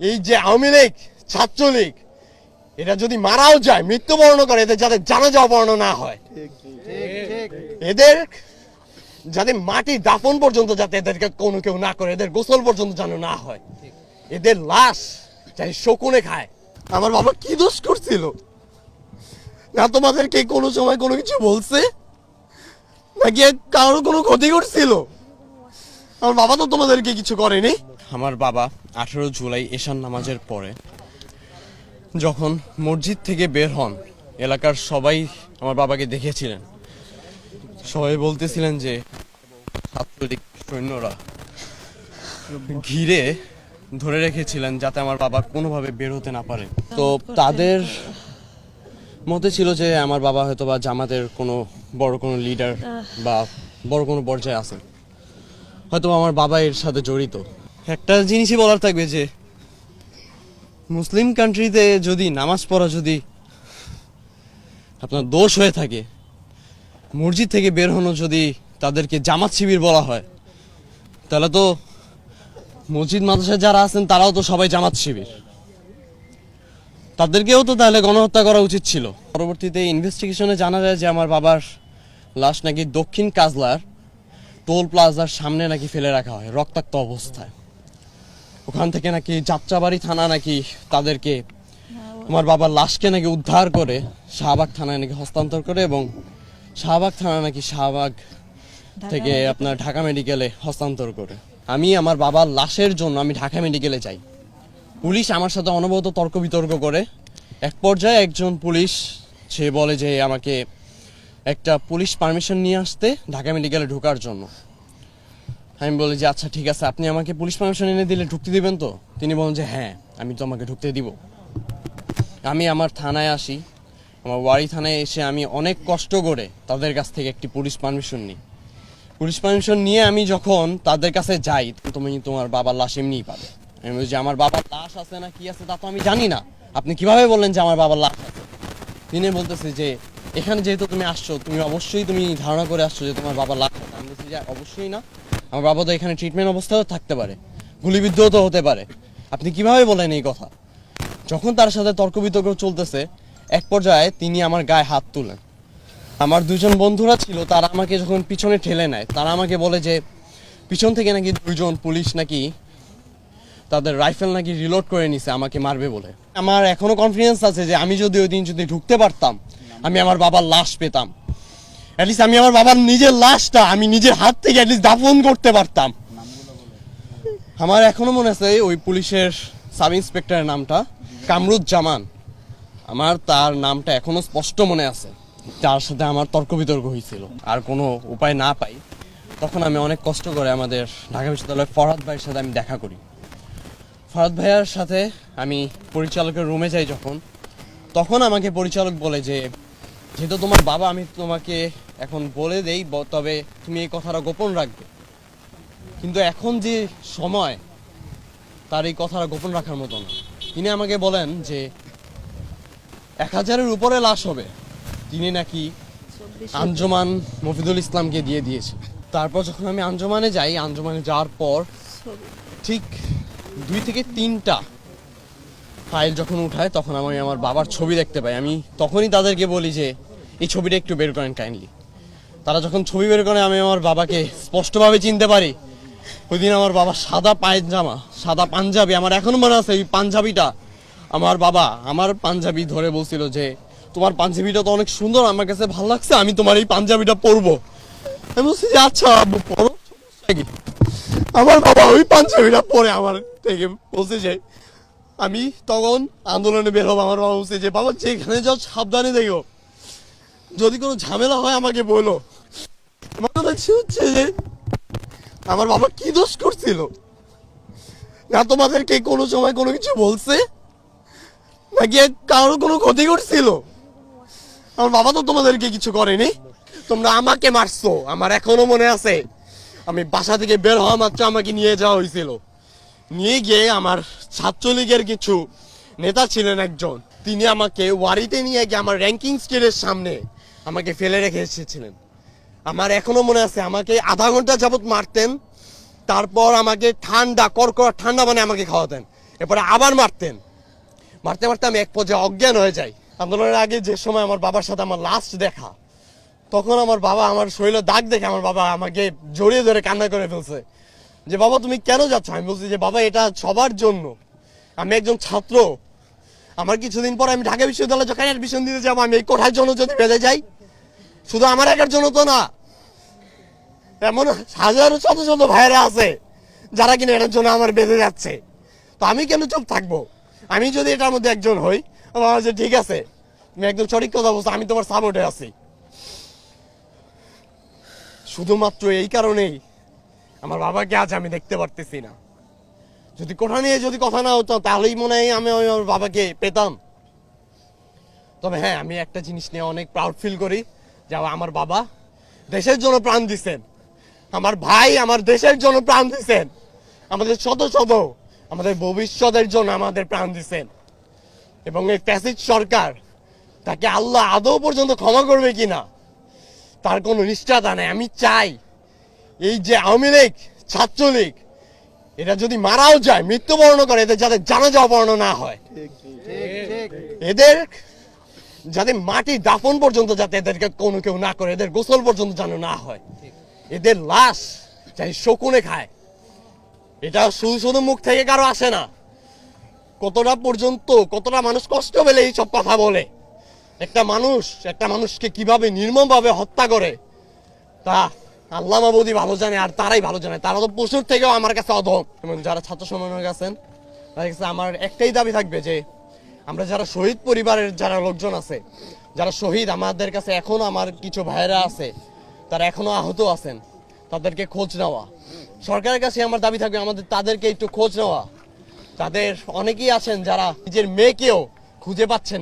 এই যে আওয়ামী লীগ, ছাত্রলীগ, এরা যদি মারাও যায়, মৃত্যুবরণ করে, এদের যাতে জানাজা অপহরণ না হয়, এদের যাতে মাটি দাফন পর্যন্ত যাতে এদেরকে কোনো কেউ না করে, এদের গোসল পর্যন্ত যেন না হয়, এদের লাশ যাতে শকুনে খায়। আমার বাবা কি দোষ করছিল? না তোমাদেরকে কোনো সময় কোনো কিছু বলছে, নাকি কারোর কোনো ক্ষতি করছিল? আমার বাবা তো তোমাদেরকে কিছু করেনি। আমার বাবা 18 জুলাই এশার নামাজের পরে যখন মসজিদ থেকে বের হন, এলাকার সবাই আমার বাবাকে দেখেছিলেন। সবাই বলতেছিলেন যে ছাত্রলীগ সৈন্যরা ঘিরে ধরে রেখেছিলেন যাতে আমার বাবা কোনোভাবে বের হতে না পারে। তো তাদের মতে ছিল যে আমার বাবা হয়তো বা জামাতের কোনো বড় কোনো লিডার বা বড় কোনো পর্যায়ে আছেন, হয়তো আমার বাবা এর সাথে জড়িত। একটা জিনিসই বলার থাকবে যে মুসলিম কান্ট্রিতে যদি নামাজ পড়া যদি আপনার দোষ হয়ে থাকে, মসজিদ থেকে বের হনো যদি তাদেরকে জামাত শিবির বলা হয়, তাহলে তো মসজিদ মাদ্রাসায় যারা আছেন তারাও তো সবাই জামাত শিবির, তাদেরকেও তো তাহলে গণহত্যা করা উচিত ছিল। পরবর্তীতে ইনভেস্টিগেশনে জানা যায় যে আমার বাবার লাশ নাকি দক্ষিণ কাজলার টোল প্লাজার সামনে নাকি ফেলে রাখা হয় রক্তাক্ত অবস্থায়। ওখান থেকে নাকি যাত্রাবাড়ি থানা নাকি তাদেরকে, আমার বাবার লাশকে নাকি উদ্ধার করে শাহবাগ থানায় নাকি হস্তান্তর করে, এবং শাহবাগ থানা নাকি শাহবাগ থেকে আপনার ঢাকা মেডিকেলে হস্তান্তর করে। আমি আমার বাবার লাশের জন্য আমি ঢাকা মেডিকেলে যাই। পুলিশ আমার সাথে অনবরত তর্ক বিতর্ক করে। এক পর্যায়ে একজন পুলিশ সে বলে যে আমাকে একটা পুলিশ পারমিশন নিয়ে আসতে ঢাকা মেডিকেলে ঢোকার জন্য। আমি বলি যে আচ্ছা ঠিক আছে, আপনি আমাকে পুলিশ পারমিশন এনে দিলে ঢুকতে দিবেন তো? তিনি বলেন যে হ্যাঁ, আমি তো আমাকে ঢুকতে দিব। আমি আমার থানায় আসি, আমার ওয়ারি থানায় এসে আমি অনেক কষ্ট করে তাদের কাছ থেকে একটি পুলিশ পারমিশন নিই। পুলিশ পারমিশন নিয়ে আমি যখন তাদের কাছে যাই, তুমি তোমার বাবার লাশ এমনিই পাবে। আমি বলি যে আমার বাবার লাশ আছে না কি আছে তা তো আমি জানি না, আপনি কিভাবে বললেন যে আমার বাবার লাশ আছে? তিনি বলতেছে যে এখানে যেহেতু তুমি আসছো, তুমি অবশ্যই তুমি ধারণা করে আসছো যে তোমার বাবার লাশ আছে। আমি বলছি যে অবশ্যই না, আমার বাবা তো এখানে ট্রিটমেন্ট অবস্থাতেও থাকতে পারে, গুলিবিদ্ধও তো হতে পারে, আপনি কিভাবে বলেন এই কথা? যখন তার সাথে তর্ক বিতর্ক চলতেছে, এক পর্যায়ে তিনি আমার গায়ে হাত তুলেন। আমার দুজন বন্ধুরা ছিল, তারা আমাকে যখন পিছনে ঠেলে নেয়, তারা আমাকে বলে যে পিছন থেকে নাকি দুইজন পুলিশ নাকি তাদের রাইফেল নাকি রিলোড করে নিছে আমাকে মারবে বলে। আমার এখনো কনফিডেন্স আছে যে আমি যদি ওই দিন যদি ঢুকতে পারতাম, আমি আমার বাবার লাশ পেতাম। অ্যাটলিস্ট আমি আমার বাবার নিজের লাশটা আমি নিজের হাত থেকে অ্যাটলিস্ট দাফন করতে পারতাম। আমার এখনো মনে আছে ওই পুলিশের সাব ইন্সপেক্টরের নামটা কামরুজ্জামান, আমার তার নামটা এখনো স্পষ্ট মনে আছে। তার সাথে আমার তর্ক বিতর্ক হয়েছিল, আর কোনো উপায় না পাই তখন আমি অনেক কষ্ট করে আমাদের ঢাকা বিশ্ববিদ্যালয়ের ফরহাদ ভাইয়ের সাথে আমি দেখা করি। ফরহাদ ভাইয়ার সাথে আমি পরিচালকের রুমে যাই যখন, তখন আমাকে পরিচালক বলে যে যেহেতু তোমার বাবা, আমি তোমাকে এখন বলে দেই, তবে তুমি এই কথাটা গোপন রাখবে, কিন্তু এখন যে সময় তার এই কথাটা গোপন রাখার মতো না। তিনি আমাকে বলেন যে 1000-এর উপরে লাশ হবে, তিনি নাকি আঞ্জুমান মফিদুল ইসলামকে দিয়ে দিয়েছে। তারপর যখন আমি আঞ্জুমানে যাই, আঞ্জুমানে যাওয়ার পর ঠিক 2 থেকে 3টা ফাইল যখন উঠায়, তখন আমি আমার বাবার ছবি দেখতে পাই। আমি তখনই তাদেরকে বলি যে এই ছবিটা একটু বের করেন কাইন্ডলি। তারা যখন ছবি বের করে, আমি আমার বাবাকে স্পষ্টভাবে চিনতে পারি। ওই দিন আমার বাবা সাদা পায়জামা, সাদা পাঞ্জাবি, আমার এখনো মনে আছে এই পাঞ্জাবিটা। আমার বাবা আমার পাঞ্জাবি ধরে বলছিল যে তোমার পাঞ্জাবিটা তো অনেক সুন্দর, আমার কাছে ভালো লাগছে, আমি তোমার এই পাঞ্জাবিটা পরবো। আমি বলছি যে আচ্ছা পরো, আমার বাবা ওই পাঞ্জাবিটা পরে আমার থেকে বলছে যে আমি তখন আন্দোলনে বের হবো। আমার বাবা বলছে যে বাবা যেখানে যাও সাবধানে দেখো, যদি কোনো ঝামেলা হয় আমাকে বলো। আমার কথা হচ্ছে যে আমার বাবা কি দোষ করছিল? না তোমাদেরকে কোনো সময় কোনো কিছু বলছে, নাকি কারোর কোনো ক্ষতি করছিল? আমার বাবা তো তোমাদেরকে কিছু করেনি, তোমরা আমাকে মারছো। আমার এখনো মনে আছে, আমি বাসা থেকে বের হওয়া মাত্র আমাকে নিয়ে যাওয়া হয়েছিল। নিয়ে গিয়ে আমার ছাত্রলীগের কিছু নেতা ছিলেন একজন, তিনি আমাকে ওয়ারিতে নিয়ে গিয়ে আমার র্যাঙ্কিং স্কেলের সামনে আমাকে ফেলে রেখে এসেছিলেন। আমার এখনো মনে আছে, আমাকে আধা ঘন্টা যাবত মারতেন, তারপর আমাকে ঠান্ডা কড়কড়া ঠান্ডা মানে আমাকে খাওয়াতেন। এরপরে আবার মারতেন, মারতে মারতে আমি এক পর্যায়ে অজ্ঞান হয়ে যাই। আন্দোলনের আগে যে সময় আমার বাবার সাথে আমার লাস্ট দেখা, তখন আমার বাবা আমার শরীরে দাগ দেখে আমার বাবা আমাকে জড়িয়ে ধরে কান্না করে ফেলছে যে বাবা তুমি কেন যাচ্ছ? আমি বলছি যে বাবা এটা সবার জন্য, আমি একজন ছাত্র, আমার কিছুদিন পর আমি ঢাকা বিশ্ববিদ্যালয়ে যখন অ্যাডমিশন দিতে যাবো, আমি এই কোঠার জন্য যদি বেঁধে যাই, শুধু আমার একার জন্য তো না, এমন হাজারো শত শত ভাইরা আছে যারা কিনা এটার জন্য আমার বেঁধে যাচ্ছে। তো আমি কেন চুপ থাকবো? আমি যদি এটার মধ্যে একজন হই, আমার যে ঠিক আছে তুমি একদম সঠিক কথা বলছো, আমি তোমার সাপোর্টে আছি। শুধুমাত্র এই কারণেই আমার বাবাকে আজ আমি দেখতে পারতেছি না। যদি কোঠা নিয়ে যদি কথা না হতো তাহলেই মনে হয় আমি আমার বাবাকে পেতাম। তবে হ্যাঁ, আমি একটা জিনিস নিয়ে অনেক প্রাউড ফিল করি যে আমার বাবা দেশের জন্য প্রাণ দিচ্ছেন, আমার ভাই আমার দেশের জন্য প্রাণ দিচ্ছেন, আমাদের শত শত আমাদের ভবিষ্যতের জন্য আমাদের প্রাণ দিচ্ছেন। এবং এই ফ্যাসিস্ট সরকার, তাকে আল্লাহ আদৌ পর্যন্ত ক্ষমা করবে কিনা তার কোনো নিশ্চয়তা নেই। আমি চাই এই যে আওয়ামী লীগ, ছাত্রলীগ, এটা যদি মারাও যায়, মৃত্যুবরণ করে, এদের যাতে জানাজা অপহরণ না হয়, এদের যাতে মাটি দাফন পর্যন্ত যাতে এদেরকে কোনো কেউ না করে, এদের গোসল পর্যন্ত যেন না হয়, এদের লাশ যাই শকুনে খায়। এটা শুধু শুধু মুখ থেকে কারো আসে না। কতটা পর্যন্ত কতটা মানুষ কষ্ট পেলে এইসব কথা বলে, একটা মানুষকে কিভাবে নির্মমভাবে হত্যা করে তা আল্লাহ মাবুদি ভালো জানে, আর তারাই ভালো জানে। তারা তো পশুর থেকেও আমার কাছে অধম। এবং যারা ছাত্র সমন্বয়ক আছেন, তাদের কাছে আমার একটাই দাবি থাকবে যে আমরা যারা শহীদ পরিবারের যারা লোকজন আছে, যারা শহীদ, আমাদের কাছে এখনো আমার কিছু ভাইয়েরা আছে, তারা এখনো আহত আছেন, তাদেরকে খোঁজ নেওয়া। সরকারের কাছে আমার দাবি থাকবে আমাদের তাদেরকে একটু খোঁজ নেওয়া। তাদের অনেকেই আছেন যারা নিজের মেয়েকেও খুঁজে পাচ্ছেন না।